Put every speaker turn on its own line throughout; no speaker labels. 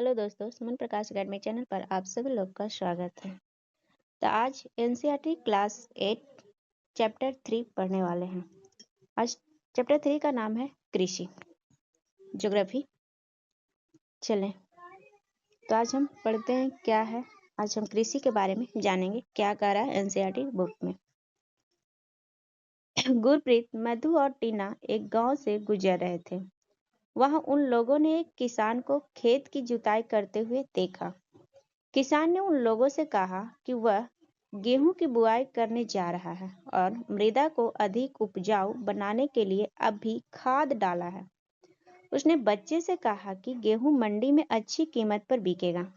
Hello दोस्तों, सुमन प्रकाश academy channel पर आप सभी लोग का स्वागत है। तो आज एनसीईआरटी क्लास 8 चैप्टर 3 पढ़ने वाले हैं। आज चैप्टर 3 का नाम है कृषि ज्योग्राफी। चलें, तो आज हम पढ़ते हैं क्या है। आज हम कृषि के बारे में जानेंगे, क्या कह रहा है एनसीईआरटी बुक में। गुरप्रीत, मधु और टीना एक गांव से गुजर रहे थे। वहां उन लोगों ने एक किसान को खेत की जुताई करते हुए देखा। किसान ने उन लोगों से कहा कि वह गेहूं की बुआई करने जा रहा है और मृदा को अधिक उपजाऊ बनाने के लिए अब भी खाद डाला है। उसने बच्चे से कहा कि गेहूं मंडी में अच्छी कीमत पर बिकेगा,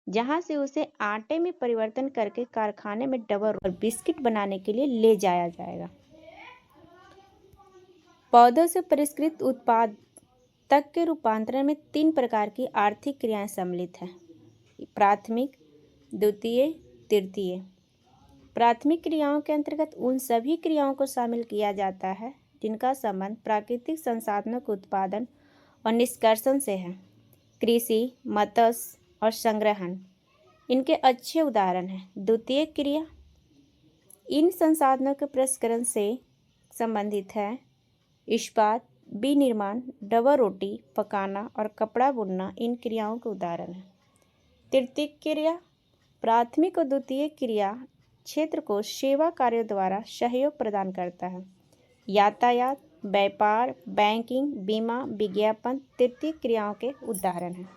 जहां से उसे आटे में परिवर्तन करके कारखाने में डबर और बिस्किट बनाने के लिए ले जाया जाएगा। पौधों से परिष्कृत उत्पाद तक के रूपांतरण में 3 प्रकार की आर्थिक क्रियाएं सम्मिलित हैं: प्राथमिक, द्वितीय, तृतीय। प्राथमिक क्रियाओं के अंतर्गत उन सभी क्रियाओं को शामिल किया जाता है जिनका संबंध प्राकृतिक संसाधनों के उत्पादन और निष्कर्षण से है। कृषि, मत्स्य और संग्रहण इनके अच्छे उदाहरण हैं। द्वितीय क्रिया इन संसाधनों के प्रसंस्करण से संबंधित है। इस्पात, विनिर्माण, डबर रोटी पकाना और कपड़ा बुनना इन क्रियाओं के उदाहरण हैं। तृतीय क्रिया प्राथमिक और द्वितीय क्रिया क्षेत्र को सेवा कार्यों द्वारा सहयोग प्रदान करता है। यातायात, व्यापार, बैंकिंग, बीमा, विज्ञापन तृतीय क्रियाओं के उदाहरण हैं।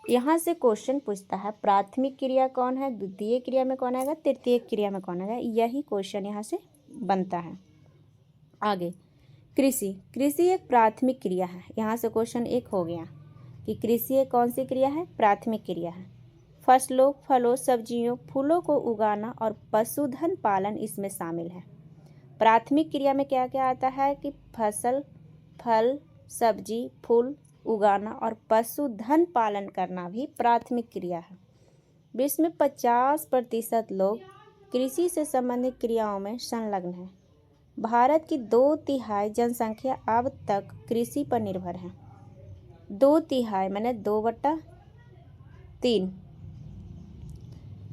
यहाँ से क्वेश्चन पूछता है प्राथमिक क्रिया कौन है, द्वितीय क्रिया में कौन आएगा, तृतीय क्रिया में कौन आएगा। यही क्वेश्चन यहाँ से बनता है। आगे कृषि। कृषि एक प्राथमिक क्रिया है। यहाँ से क्वेश्चन 1 हो गया कि कृषि एक कौन सी क्रिया है, प्राथमिक क्रिया है। फसलों, फलों, सब्जियों, फूलों को उगाना और पशुधन पालन इसमें शामिल है। प्राथमिक क्रिया में क्या क्या आता है कि फसल, फल, सब्जी, फूल उगाना और पशुधन पालन करना भी प्राथमिक क्रिया है। विश्व में 50% लोग कृषि से संबंधित क्रियाओं में संलग्न हैं। भारत की 2/3 जनसंख्या अब तक कृषि पर निर्भर है। 2/3 मैंने 2/3।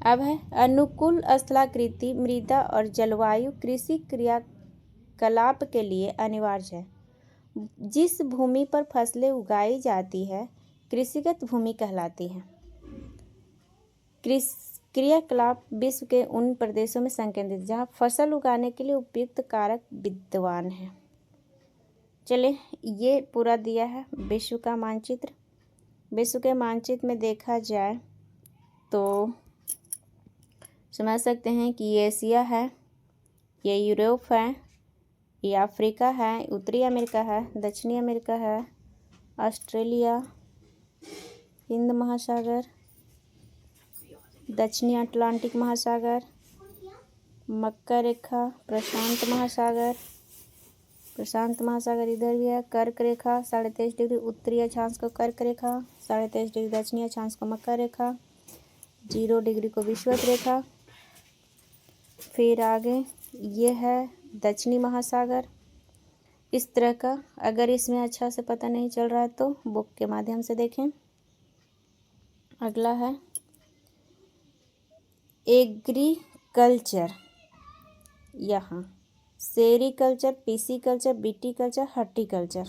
अब है अनुकूल स्थलाकृति मृदा और जलवायु कृषि क्रियाकलाप के लिए अनिवार्य है। जिस भूमि पर फसलें उगाई जाती है कृषिगत भूमि कहलाती है। क्रियाकलाप विश्व के उन प्रदेशों में संकेंद्रित जहाँ फसल उगाने के लिए उपयुक्त कारक विद्यमान है। चलिए, ये पूरा दिया है विश्व का मानचित्र। विश्व के मानचित्र में देखा जाए तो समझ सकते हैं कि ये एशिया है, ये यूरोप है, ये अफ्रीका है, उत्तरी अमेरिका है, दक्षिणी अमेरिका है, ऑस्ट्रेलिया, हिंद महासागर, दक्षिणी अटलांटिक महासागर, मक्का रेखा, प्रशांत महासागर इधर भी है, कर्क रेखा 23.5 डिग्री उत्तरी अक्षांश को कर्क रेखा, 23.5 डिग्री दक्षिणी अक्षांश को मक्का रेखा, 0 डिग्री को विषुवत रेखा। फिर आगे ये है दक्षिणी महासागर। इस तरह का अगर इसमें अच्छा से पता नहीं चल रहा है तो बुक के माध्यम से देखें। अगला है एग्रीकल्चर। यहाँ सेरीकल्चर, पीसीकल्चर, विटीकल्चर, हॉर्टिकल्चर,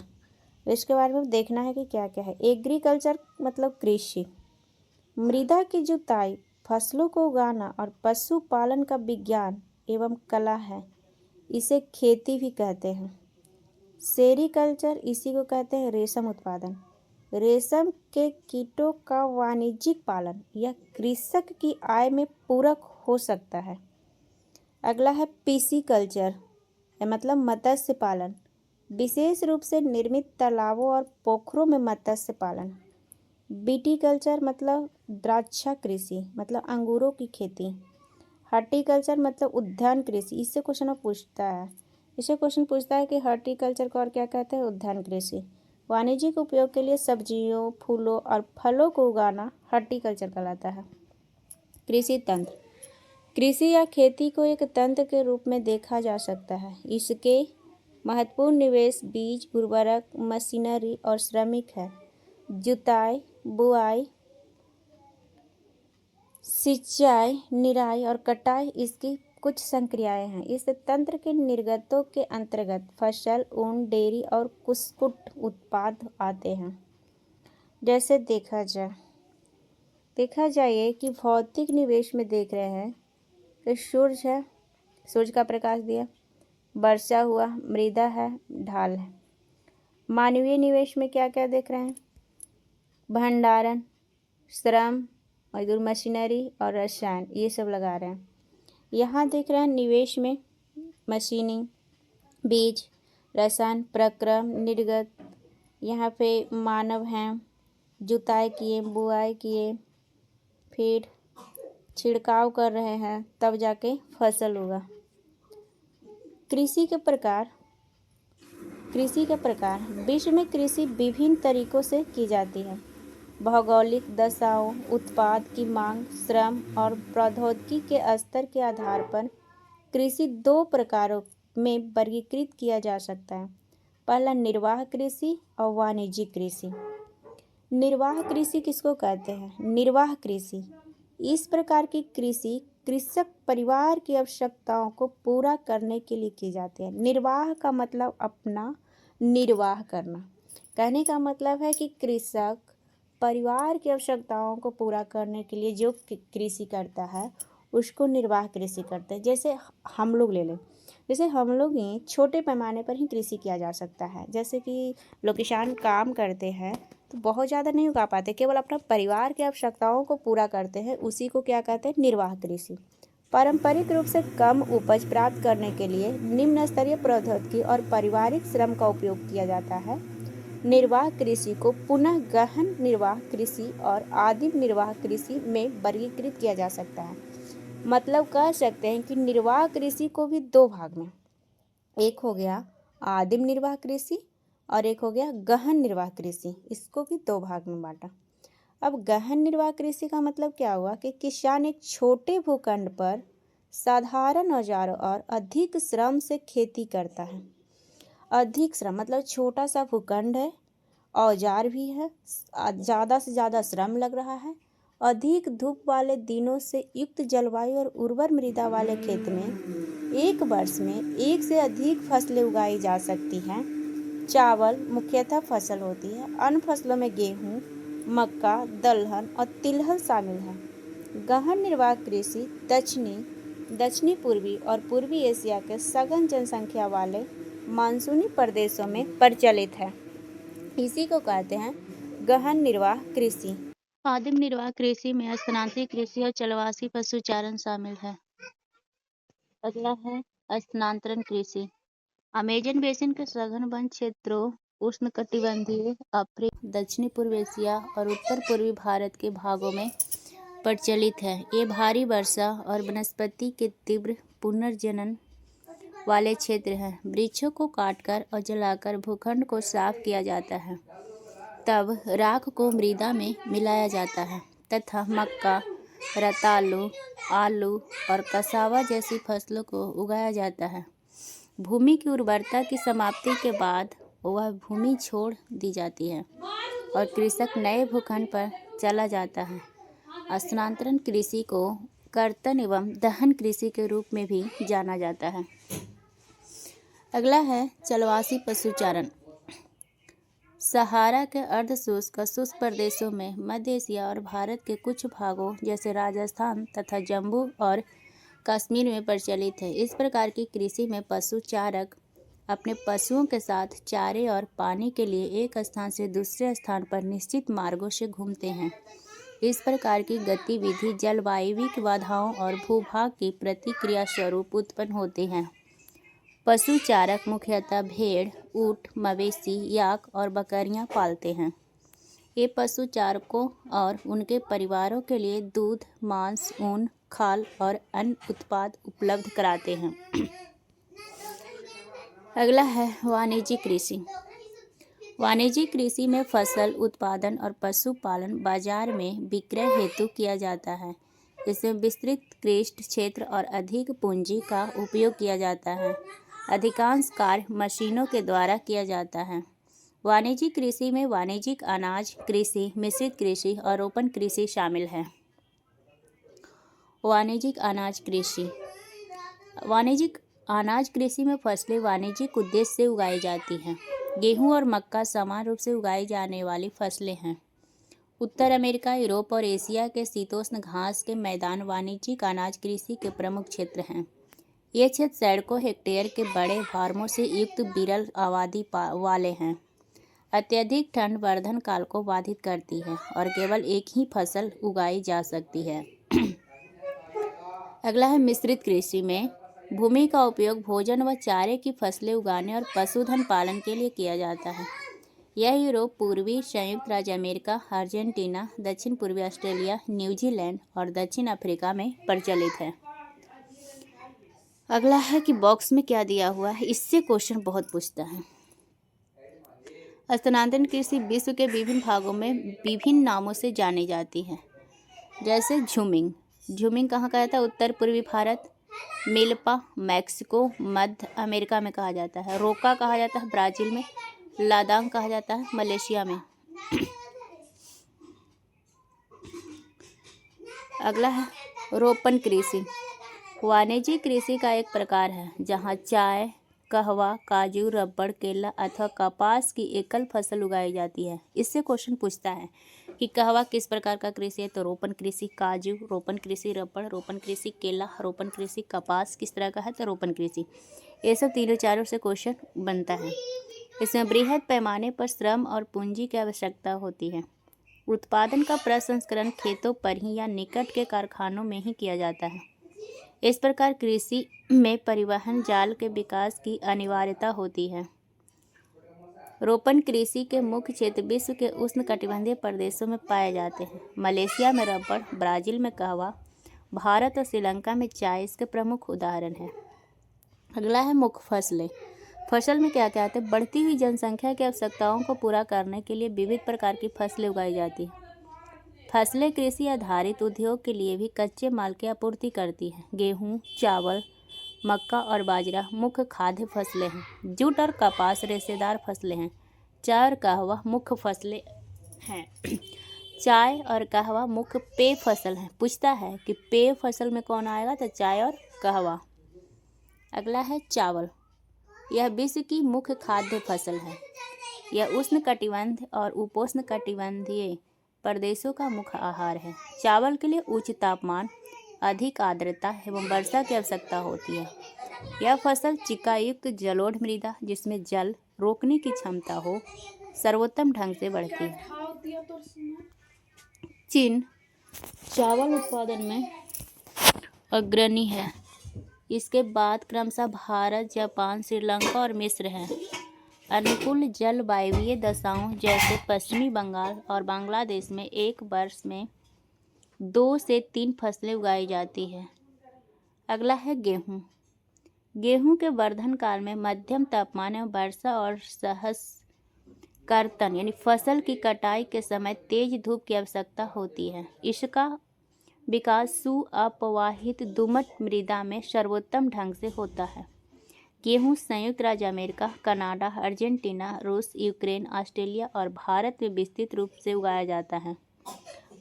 इसके बारे में देखना है कि क्या क्या है। एग्रीकल्चर मतलब कृषि, मृदा की जुताई, फसलों को उगाना और पशुपालन का विज्ञान एवं कला है। इसे खेती भी कहते हैं। सेरीकल्चर इसी को कहते हैं रेशम उत्पादन। रेशम के कीटों का वाणिज्यिक पालन यह कृषक की आय में पूरक हो सकता है। अगला है पिसीकल्चर, मतलब मत्स्य पालन, विशेष रूप से निर्मित तालाबों और पोखरों में मत्स्य पालन। विटीकल्चर मतलब द्राक्षा कृषि, मतलब अंगूरों की खेती। हॉर्टिकल्चर मतलब उद्यान कृषि। इससे क्वेश्चन पूछता है कि हॉर्टिकल्चर को और क्या कहते हैं, उद्यान कृषि। वाणिज्यिक उपयोग के लिए सब्जियों, फूलों और फलों को उगाना हॉर्टिकल्चर कहलाता है। कृषि तंत्र, कृषि या खेती को एक तंत्र के रूप में देखा जा सकता है। इसके महत्वपूर्ण निवेश बीज, उर्वरक, मशीनरी और श्रमिक है। जुताई, बुआई, सिंचाई, निराई और कटाई इसकी कुछ संक्रियाएं हैं। इस तंत्र के निर्गतों के अंतर्गत फसल, ऊन, डेयरी और कुक्कुट उत्पाद आते हैं। जैसे देखा जाए कि भौतिक निवेश में देख रहे हैं कि सूर्य है, सूर्य का प्रकाश दिया, वर्षा हुआ, मृदा है, ढाल है। मानवीय निवेश में क्या क्या देख रहे हैं? भंडारण, श्रम, मजदूर, मशीनरी और रसायन, ये सब लगा रहे हैं। यहाँ देख रहे हैं निवेश में मशीनिंग, बीज, रसायन, प्रक्रम, निर्गत। यहाँ पे मानव हैं, जुताई किए, बुआई किए, फिर छिड़काव कर रहे हैं, तब जाके फसल होगा। कृषि के प्रकार विश्व में कृषि विभिन्न तरीकों से की जाती है। भौगोलिक दशाओं, उत्पाद की मांग, श्रम और प्रौद्योगिकी के स्तर के आधार पर कृषि 2 प्रकारों में वर्गीकृत किया जा सकता है। पहला निर्वाह कृषि और वाणिज्यिक कृषि। निर्वाह कृषि किसको कहते हैं? निर्वाह कृषि इस प्रकार की कृषि कृषक परिवार की आवश्यकताओं को पूरा करने के लिए की जाती है। निर्वाह का मतलब अपना निर्वाह करना। कहने का मतलब है कि कृषक परिवार की आवश्यकताओं को पूरा करने के लिए जो कृषि करता है उसको निर्वाह कृषि करते हैं। जैसे हम लोग ले लें, जैसे हम लोग ही छोटे पैमाने पर ही कृषि किया जा सकता है। जैसे कि लोग किसान काम करते हैं तो बहुत ज़्यादा नहीं उगा पाते, केवल अपना परिवार की आवश्यकताओं को पूरा करते हैं, उसी को क्या कहते हैं? निर्वाह कृषि। पारंपरिक रूप से कम उपज प्राप्त करने के लिए निम्न स्तरीय प्रौद्योगिकी और पारिवारिक श्रम का उपयोग किया जाता है। निर्वाह कृषि को पुनः गहन निर्वाह कृषि और आदिम निर्वाह कृषि में वर्गीकृत किया जा सकता है। मतलब कह सकते हैं कि निर्वाह कृषि को भी 2 भाग में, एक हो गया आदिम निर्वाह कृषि और एक हो गया गहन निर्वाह कृषि। इसको भी 2 भाग में बांटा। अब गहन निर्वाह कृषि का मतलब क्या हुआ कि किसान एक छोटे भूखंड पर साधारण औजारों और अधिक श्रम से खेती करता है। अधिक श्रम मतलब छोटा सा भूखंड है, औजार भी है, ज़्यादा से ज़्यादा श्रम लग रहा है। अधिक धूप वाले दिनों से युक्त जलवायु और उर्वर मृदा वाले खेत में एक वर्ष में 1 से अधिक फसलें उगाई जा सकती हैं। चावल मुख्यतः फसल होती है। अन्य फसलों में गेहूँ, मक्का, दलहन और तिलहन शामिल है। गहन निर्वाह कृषि दक्षिणी पूर्वी और पूर्वी एशिया के सघन जनसंख्या वाले मानसूनी प्रदेशों में प्रचलित है। इसी को कहते हैं गहन निर्वाह कृषि। आदिम निर्वाह कृषि में स्थानांतरित कृषि और चलवासी पशुचारण शामिल है। अगला है स्थानांतरण कृषि। अमेजन बेसिन के सघन वन क्षेत्रों, उष्णकटिबंधीय अफ्रीका, दक्षिणी पूर्व एशिया और उत्तर पूर्वी भारत के भागों में प्रचलित है। ये भारी वर्षा और वनस्पति के तीव्र पुनर्जनन वाले क्षेत्र हैं। वृक्षों को काटकर और जलाकर भूखंड को साफ किया जाता है, तब राख को मृदा में मिलाया जाता है तथा मक्का, रतालू, आलू और कसावा जैसी फसलों को उगाया जाता है। भूमि की उर्वरता की समाप्ति के बाद वह भूमि छोड़ दी जाती है और कृषक नए भूखंड पर चला जाता है। स्थानांतरण कृषि को कर्तन एवं दहन कृषि के रूप में भी जाना जाता है। अगला है चलवासी पशुचारण। सहारा के अर्धशुष्क और शुष्क प्रदेशों में मध्य एशिया और भारत के कुछ भागों जैसे राजस्थान तथा जम्मू और कश्मीर में प्रचलित है। इस प्रकार की कृषि में पशु चारक अपने पशुओं के साथ चारे और पानी के लिए एक स्थान से दूसरे स्थान पर निश्चित मार्गों से घूमते हैं। इस प्रकार की गतिविधि जलवायविक बाधाओं और भूभाग की प्रतिक्रिया स्वरूप उत्पन्न होते हैं। पशु चारक मुख्यतः भेड़, ऊँट, मवेशी, याक और बकरियां पालते हैं। ये पशु चारकों और उनके परिवारों के लिए दूध, मांस, ऊन, खाल और अन्य उत्पाद उपलब्ध कराते हैं। अगला है वाणिज्यिक कृषि। वाणिज्यिक कृषि में फसल उत्पादन और पशुपालन बाजार में विक्रय हेतु किया जाता है। इसमें विस्तृत कृषि क्षेत्र और अधिक पूंजी का उपयोग किया जाता है। अधिकांश कार्य मशीनों के द्वारा किया जाता है। वाणिज्यिक कृषि में वाणिज्यिक अनाज कृषि, मिश्रित कृषि और रोपण कृषि शामिल है। वाणिज्यिक अनाज कृषि। वाणिज्यिक अनाज कृषि में फसलें वाणिज्यिक उद्देश्य से उगाई जाती हैं। गेहूं और मक्का समान रूप से उगाई जाने वाली फसलें हैं। उत्तर अमेरिका, यूरोप और एशिया के शीतोष्ण घास के मैदान वाणिज्यिक अनाज कृषि के प्रमुख क्षेत्र हैं। ये क्षेत्र सैकड़ों हेक्टेयर के बड़े फार्मों से युक्त विरल आबादी वाले हैं। अत्यधिक ठंड वर्धन काल को बाधित करती है और केवल एक ही फसल उगाई जा सकती है। अगला है मिश्रित कृषि में भूमि का उपयोग भोजन व चारे की फसलें उगाने और पशुधन पालन के लिए किया जाता है। यह यूरोप, पूर्वी संयुक्त राज्य अमेरिका, अर्जेंटीना, दक्षिण पूर्वी ऑस्ट्रेलिया, न्यूजीलैंड और दक्षिण अफ्रीका में प्रचलित है। अगला है कि बॉक्स में क्या दिया हुआ है, इससे क्वेश्चन बहुत पूछता है। स्थानांतरण कृषि विश्व के विभिन्न भागों में विभिन्न नामों से जानी जाती है। जैसे झूमिंग। झूमिंग कहाँ कहा जाता है? उत्तर पूर्वी भारत, मिल्पा मैक्सिको, मध्य अमेरिका में कहा जाता है। रोका कहा जाता है ब्राज़ील में, लादांग कहा जाता है मलेशिया में। अगला है रोपण कृषि। वाणिज्यिक कृषि का एक प्रकार है जहाँ चाय, कहवा, काजू, रबड़, केला अथवा कपास की एकल फसल उगाई जाती है। इससे क्वेश्चन पूछता है कि कहवा किस प्रकार का कृषि है, तो रोपण कृषि। काजू, रोपण कृषि। रबड़, रोपण कृषि। केला, रोपण कृषि। कपास किस तरह का है, तो रोपण कृषि। ये सब तीनों चारों से क्वेश्चन बनता है। इसमें बृहद पैमाने पर श्रम और पूंजी की आवश्यकता होती है। उत्पादन का प्रसंस्करण खेतों पर ही या निकट के कारखानों में ही किया जाता है। इस प्रकार कृषि में परिवहन जाल के विकास की अनिवार्यता होती है। रोपण कृषि के मुख्य क्षेत्र विश्व के उष्णकटिबंधीय प्रदेशों में पाए जाते हैं। मलेशिया में रबड़, ब्राज़ील में कहवा, भारत और श्रीलंका में चाय इसके प्रमुख उदाहरण हैं। अगला है मुख्य फसलें। फसल में क्या क्या आते हैं? बढ़ती हुई जनसंख्या की आवश्यकताओं को पूरा करने के लिए विविध प्रकार की फसलें उगाई जाती हैं। फसलें कृषि आधारित उद्योग के लिए भी कच्चे माल की आपूर्ति करती हैं। गेहूं, चावल, मक्का और बाजरा मुख्य खाद्य फसलें हैं। जूट और कपास रेशेदार फसलें हैं। चाय और कहवा मुख्य फसलें हैं। चाय और कहवा मुख्य पेय फसल हैं। पूछता है कि पेय फसल में कौन आएगा, तो चाय और कहवा। अगला है चावल। यह विश्व की मुख्य खाद्य फसल है। यह उष्णकटिबंध और उपोष्णकटिबंधीय प्रदेशों का मुख्य आहार है। चावल के लिए उच्च तापमान, अधिक आर्द्रता एवं वर्षा की आवश्यकता होती है। यह फसल चिक्कायुक्त जलोढ़ मृदा जिसमें जल रोकने की क्षमता हो, सर्वोत्तम ढंग से बढ़ती है। चीन चावल उत्पादन में अग्रणी है। इसके बाद क्रमशः भारत, जापान, श्रीलंका और मिस्र हैं। अनुकूल जलवायवीय दशाओं जैसे पश्चिमी बंगाल और बांग्लादेश में एक वर्ष में 2 से 3 फसलें उगाई जाती हैं। अगला है गेहूं। गेहूं के वर्धन काल में मध्यम तापमान एवं वर्षा और सहस्कर्तन यानी फसल की कटाई के समय तेज धूप की आवश्यकता होती है। इसका विकास सुअपवाहित दोमट मृदा में सर्वोत्तम ढंग से होता है। गेहूं संयुक्त राज्य अमेरिका, कनाडा, अर्जेंटीना, रूस, यूक्रेन, ऑस्ट्रेलिया और भारत में विस्तृत रूप से उगाया जाता है।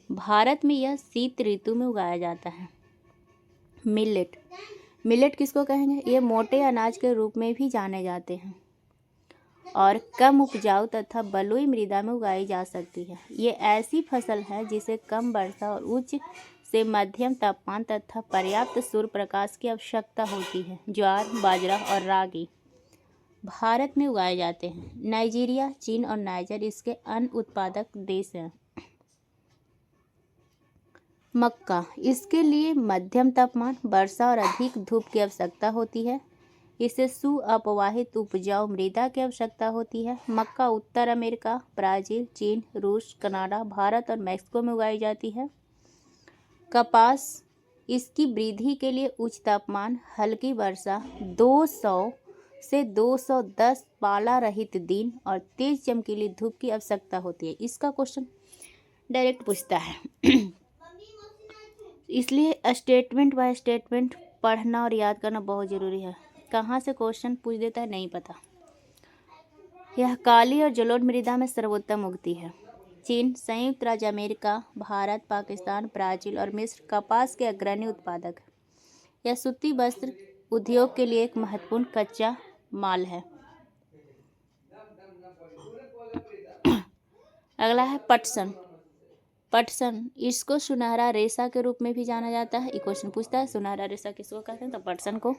भारत में यह शीत ऋतु में उगाया जाता है। मिलेट। मिलेट किसको कहेंगे? ये मोटे अनाज के रूप में भी जाने जाते हैं और कम उपजाऊ तथा बलुई मृदा में उगाई जा सकती है। ये ऐसी फसल है जिसे कम वर्षा और उच्च से मध्यम तापमान तथा पर्याप्त सूर्य प्रकाश की आवश्यकता होती है। ज्वार, बाजरा और रागी भारत में उगाए जाते हैं। नाइजीरिया, चीन और नाइजर इसके अन्य उत्पादक देश हैं। मक्का। इसके लिए मध्यम तापमान, वर्षा और अधिक धूप की आवश्यकता होती है। इसे सुअपवाहित उपजाऊ मृदा की आवश्यकता होती है। मक्का उत्तर अमेरिका, ब्राज़ील, चीन, रूस, कनाडा, भारत और मैक्सिको में उगाई जाती है। कपास। इसकी वृद्धि के लिए उच्च तापमान, हल्की वर्षा, 200 से 210 पाला रहित दिन और तेज चमकीली धूप की आवश्यकता होती है। इसका क्वेश्चन डायरेक्ट पूछता है इसलिए स्टेटमेंट बाय स्टेटमेंट पढ़ना और याद करना बहुत ज़रूरी है। कहाँ से क्वेश्चन पूछ देता है नहीं पता। यह काली और जलोढ़ मृदा में सर्वोत्तम उगती है। चीन, संयुक्त राज्य अमेरिका, भारत, पाकिस्तान, ब्राजील और मिस्र कपास के अग्रणी उत्पादक हैं। यह सूती वस्त्र उद्योग के लिए एक महत्वपूर्ण कच्चा माल है। अगला है पटसन। पटसन, इसको सुनहरा रेशा के रूप में भी जाना जाता है। ये क्वेश्चन पूछता है सुनहरा रेशा किसको कहते हैं, तो पटसन को।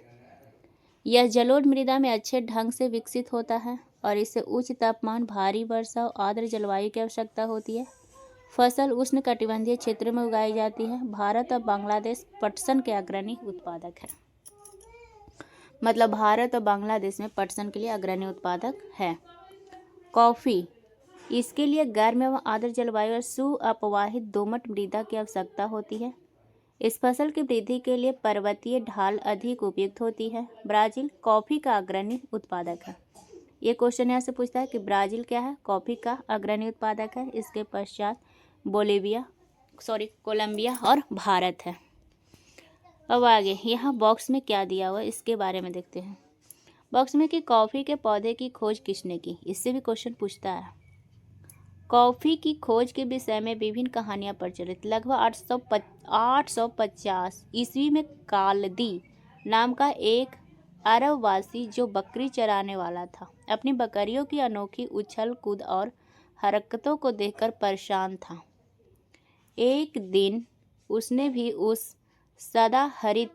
यह जलोढ़ मृदा में अच्छे ढंग से विकसित होता है और इसे उच्च तापमान, भारी वर्षा और आर्द्र जलवायु की आवश्यकता होती है। फसल उष्णकटिबंधीय क्षेत्र में उगाई जाती है। भारत और बांग्लादेश पटसन के अग्रणी उत्पादक है। मतलब भारत और बांग्लादेश में पटसन के लिए अग्रणी उत्पादक है। कॉफ़ी, इसके लिए गर्म एवं आर्द्र जलवायु और सुअपवाहित दोमट मृदा की आवश्यकता होती है। इस फसल की वृद्धि के लिए पर्वतीय ढाल अधिक उपयुक्त होती है। ब्राज़ील कॉफ़ी का अग्रणी उत्पादक है। ये क्वेश्चन यहाँ से पूछता है कि ब्राज़ील क्या है, कॉफ़ी का अग्रणी उत्पादक है। इसके पश्चात कोलंबिया और भारत है। अब आगे यहाँ बॉक्स में क्या दिया हुआ है इसके बारे में देखते हैं। बॉक्स में कि कॉफ़ी के पौधे की खोज किसने की, इससे भी क्वेश्चन पूछता है। कॉफ़ी की खोज के विषय में विभिन्न कहानियाँ प्रचलित। लगभग 850 ईस्वी में कालदी नाम का एक अरबवासी जो बकरी चराने वाला था, अपनी बकरियों की अनोखी उछल कूद और हरकतों को देखकर परेशान था। एक दिन उसने भी उस सदाहरित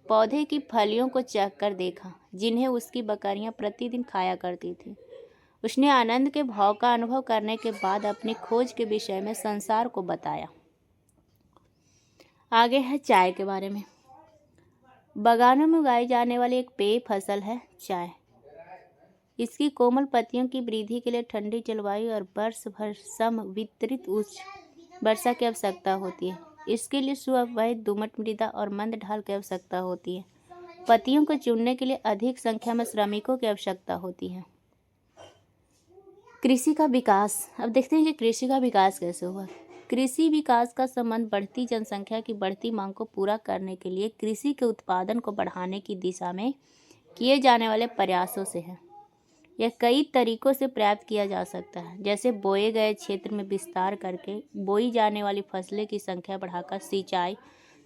पौधे की फलियों को चखकर देखा जिन्हें उसकी बकरियां प्रतिदिन खाया करती थीं। उसने आनंद के भाव का अनुभव करने के बाद अपनी खोज के विषय में संसार को बताया। आगे है चाय के बारे में। बागानों में उगाई जाने वाली एक पेय फसल है चाय। इसकी कोमल पत्तियों की वृद्धि के लिए ठंडी जलवायु और वर्ष भर समवितरित उच्च वर्षा की आवश्यकता होती है। इसके लिए सुअपवाहित दोमट मृदा और मंद ढाल की आवश्यकता होती है। पत्तियों को चुनने के लिए अधिक संख्या में श्रमिकों की आवश्यकता होती है। कृषि का विकास। अब देखते हैं कि कृषि का विकास कैसे हुआ। कृषि विकास का संबंध बढ़ती जनसंख्या की बढ़ती मांग को पूरा करने के लिए कृषि के उत्पादन को बढ़ाने की दिशा में किए जाने वाले प्रयासों से है। यह कई तरीकों से प्राप्त किया जा सकता है, जैसे बोए गए क्षेत्र में विस्तार करके, बोई जाने वाली फसलें की संख्या बढ़ाकर, सिंचाई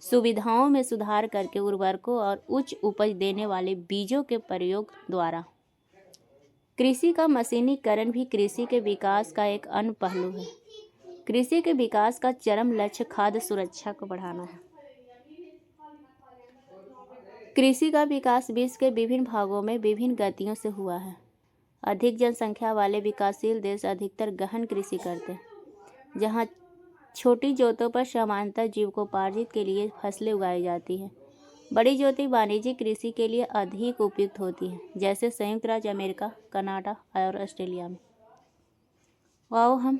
सुविधाओं में सुधार करके, उर्वरकों और उच्च उपज देने वाले बीजों के प्रयोग द्वारा। कृषि का मशीनीकरण भी कृषि के विकास का एक अन्य पहलू है। कृषि के विकास का चरम लक्ष्य खाद्य सुरक्षा को बढ़ाना है। कृषि का विकास विश्व के विभिन्न भागों में विभिन्न गतियों से हुआ है। अधिक जनसंख्या वाले विकासशील देश अधिकतर गहन कृषि करते हैं, जहाँ छोटी जोतों पर समानांतर जीविकोपार्जित के लिए फसलें उगाई जाती हैं। बड़ी जोतें वाणिज्यिक कृषि के लिए अधिक उपयुक्त होती हैं, जैसे संयुक्त राज्य अमेरिका, कनाडा और ऑस्ट्रेलिया में। वाओ, हम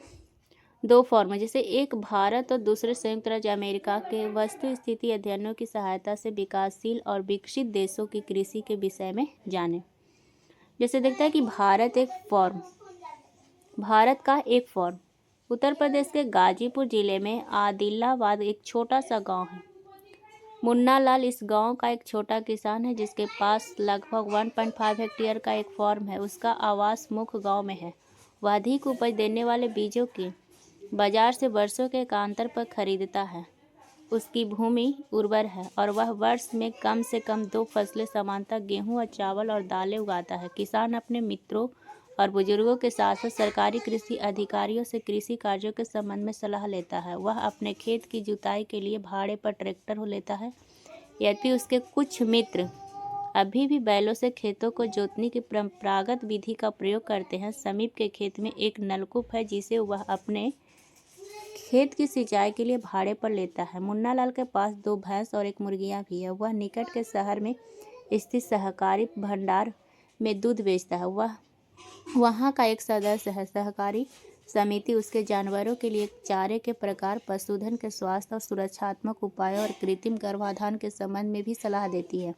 दो फॉर्म जैसे एक भारत और दूसरे संयुक्त राज्य अमेरिका के वस्तु स्थिति अध्ययनों की सहायता से विकासशील और विकसित देशों की कृषि के विषय में जाने। जैसे देखता है कि भारत का एक फॉर्म उत्तर प्रदेश के गाजीपुर जिले में आदिलाबाद एक छोटा सा गांव है। मुन्ना लाल इस गांव का एक छोटा किसान है जिसके पास लगभग 1.5 हेक्टेयर का एक फॉर्म है। उसका आवास मुख्य गांव में है। वह अधिक उपज देने वाले बीजों की बाजार से वर्षों के एकांतर पर खरीदता है। उसकी भूमि उर्वर है और वह वर्ष में कम से कम 2 फसलें समानतः गेहूं और चावल और दालें उगाता है। किसान अपने मित्रों और बुजुर्गों के साथ साथ सरकारी कृषि अधिकारियों से कृषि कार्यों के संबंध में सलाह लेता है। वह अपने खेत की जुताई के लिए भाड़े पर ट्रैक्टर लेता है। यद्यपि उसके कुछ मित्र अभी भी बैलों से खेतों को जोतने की परंपरागत विधि का प्रयोग करते हैं। समीप के खेत में एक नलकूप है जिसे वह अपने खेत की सिंचाई के लिए भाड़े पर लेता है। मुन्ना लाल के पास 2 भैंस और 1 मुर्गियां भी है। वह निकट के शहर में स्थित सहकारी भंडार में दूध बेचता है। वह वहाँ का एक सदस्य है। सहकारी समिति उसके जानवरों के लिए चारे के प्रकार, पशुधन के स्वास्थ्य और सुरक्षात्मक उपायों और कृत्रिम गर्भाधान के संबंध में भी सलाह देती है।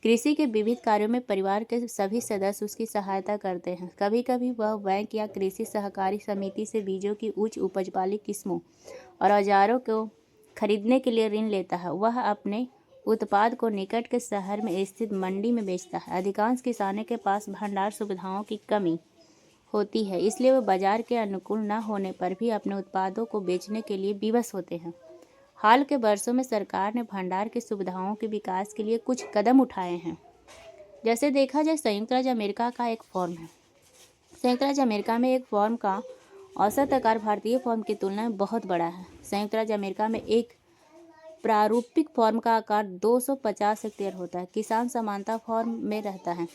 कृषि के विविध कार्यों में परिवार के सभी सदस्य उसकी सहायता करते हैं। कभी कभी वह बैंक या कृषि सहकारी समिति से बीजों की उच्च उपज वाली किस्मों और औजारों को खरीदने के लिए ऋण लेता है। वह अपने उत्पाद को निकट के शहर में स्थित मंडी में बेचता है। अधिकांश किसानों के पास भंडार सुविधाओं की कमी होती है, इसलिए वे बाजार के अनुकूल न होने पर भी अपने उत्पादों को बेचने के लिए विवश होते हैं। हाल के वर्षों में सरकार ने भंडार की सुविधाओं के विकास के लिए कुछ कदम उठाए हैं। जैसे देखा जाए, संयुक्त राज्य अमेरिका का एक फॉर्म है। संयुक्त राज्य अमेरिका में एक फॉर्म का औसत आकार भारतीय फॉर्म की तुलना में बहुत बड़ा है। संयुक्त राज्य अमेरिका में एक प्रारूपिक फॉर्म का आकार 250 हेक्टेयर होता है। किसान समानता फॉर्म में रहता है।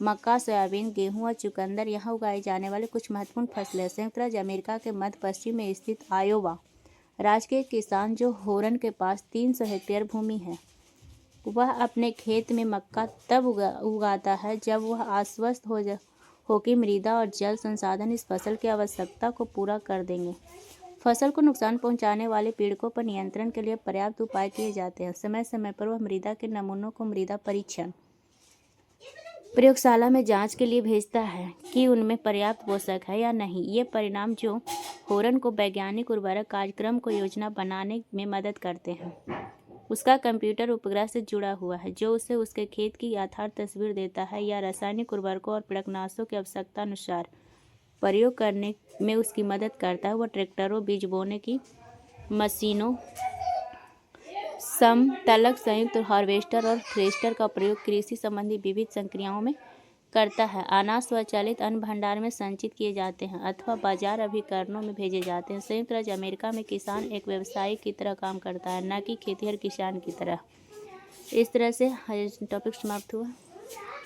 मक्का, सोयाबीन, गेहूं और चुकंदर यहाँ उगाए जाने वाले कुछ महत्वपूर्ण फसलें हैं। संयुक्त राज्य अमेरिका के मध्य पश्चिम में स्थित आयोवा राज्य के किसान जो होरन के पास 300 हेक्टेयर भूमि है, वह अपने खेत में मक्का तब उगाता है जब वह आश्वस्त हो कि मृदा और जल संसाधन इस फसल की आवश्यकता को पूरा कर देंगे। फसल को नुकसान पहुंचाने वाले पीड़कों पर नियंत्रण के लिए पर्याप्त उपाय किए जाते हैं। समय समय पर वह मृदा के नमूनों को मृदा परीक्षण प्रयोगशाला में जांच के लिए भेजता है कि उनमें पर्याप्त पोषक है या नहीं। ये परिणाम जो होरन को वैज्ञानिक उर्वरक कार्यक्रम को योजना बनाने में मदद करते हैं। उसका कंप्यूटर उपग्रह से जुड़ा हुआ है जो उसे उसके खेत की यथार्थ तस्वीर देता है या रासायनिक उर्वरकों और कीटनाशकों की आवश्यकता अनुसार प्रयोग करने में उसकी मदद करता है। वह ट्रैक्टरों, बीज बोने की मशीनों, समतलक संयुक्त हार्वेस्टर और थ्रेशर का प्रयोग कृषि संबंधी विविध संक्रियाओं में करता है। अनाज स्वचालित अन्न भंडार में संचित किए जाते हैं अथवा बाजार अभिकरणों में भेजे जाते हैं। संयुक्त राज्य अमेरिका में किसान एक व्यवसायी की तरह काम करता है, न कि खेतिहर किसान की तरह। इस तरह से टॉपिक समाप्त हुआ।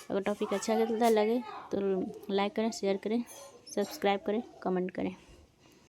अगर टॉपिक अच्छा लगे तो लाइक करें, शेयर करें, सब्सक्राइब करें, कमेंट करें।